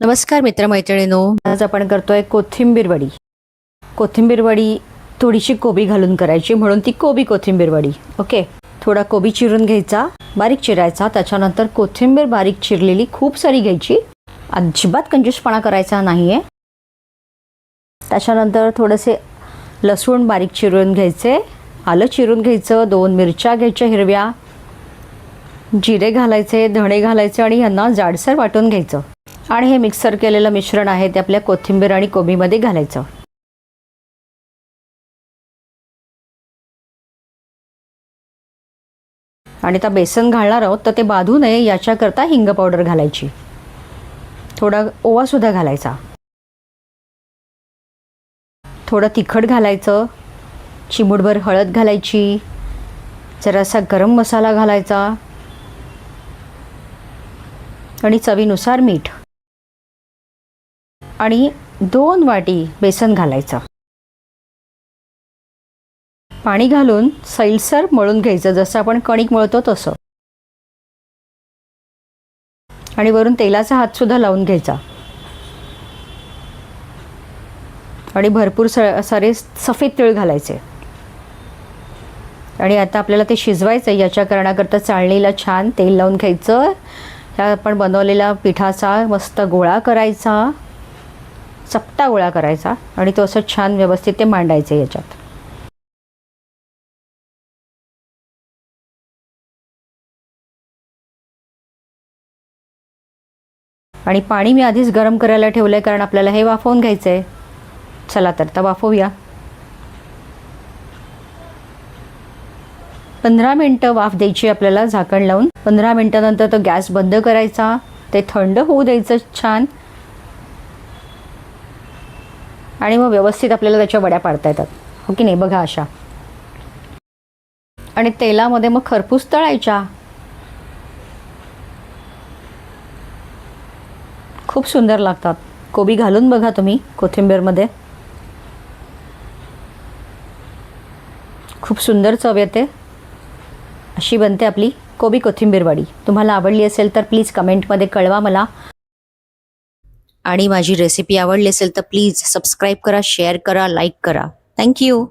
नमस्कार मित्रमैत्रिणींनो, आज आपण करतोय कोथिंबीर वडी. कोथिंबीर वडी थोडीशी कोबी घालून करायची, म्हणून ती कोथिंबीर वडी. ओके, थोडा कोबी चिरून घ्यायचा, बारीक चिरायचा. त्याच्यानंतर कोथिंबीर बारीक चिरलेली खूप सारी घ्यायची, अजिबात कंजूसपणा करायचा नाहीये. त्याच्यानंतर थोडेसे लसूण बारीक चिरून घ्यायचे, आलं चिरून घ्यायचं, 2 मिरच्या घ्यायच्या हिरव्या, जिरे घालायचे, धणे घालायचे आणि यांना जाडसर वाटून घ्यायचं. आणि हे मिक्सर केलेलं मिश्रण आहे ते आपल्या कोथिंबीर आणि कोबीमध्ये घालायचं. आणि आता बेसन घालणार आहोत, तर ते बाधू नये याच्याकरता हिंग पावडर घालायची. थोडा ओवा सुद्धा घालायचा. थोडं तिखट घालायचं, चिमूटभर हळद घालायची, जरासा गरम मसाला घालायचा आणि चवीनुसार मीठ आणि 2 वाटी बेसन घालायचं. पाणी घालून सैलसर मळून घ्यायचं, जसं आपण कणिक मळतो तसं. आणि वरून तेलाचा हात सुद्धा लावून घ्यायचा. आणि भरपूर सारे सफेद तीळ घालायचे. आणि आता आपल्याला ते शिजवायचं. याच्या करण्याकरता चाळणीला छान तेल लावून घ्यायचं. त्या आपण बनवलेला पिठाचा मस्त गोळा करायचा, चपटा गोळा करायचा आणि तो असं छान व्यवस्थित ते मांडायचं याच्यात. आणि पाणी मी आधीच गरम करायला ठेवलंय, कारण आपल्याला हे वाफवून घ्यायचंय. चला तर वाफवूया. 15 मिनिटं वाफ द्यायची आपल्याला झाकण लावून. 15 मिनिटानंतर तो गॅस बंद करायचा, ते थंड होऊ द्यायचं छान. आणि मग व्यवस्थित आपल्याला त्याच्या वड्या पाडता येतात, हो की नाही? बघा अशा. आणि तेलामध्ये मग खरपूस तळायच्या. खूप सुंदर लागतात. कोबी घालून बघा तुम्ही कोथिंबीरमध्ये, खूप सुंदर चव येते. अशी बनते आपली कोथिंबीर वडी. तुम्हाला आवडली असेल तर प्लीज कमेंटमध्ये कळवा मला. आणि माझी रेसिपी आवडली असेल तर प्लीज सबस्क्राईब करा, शेअर करा, लाईक करा. थँक्यू.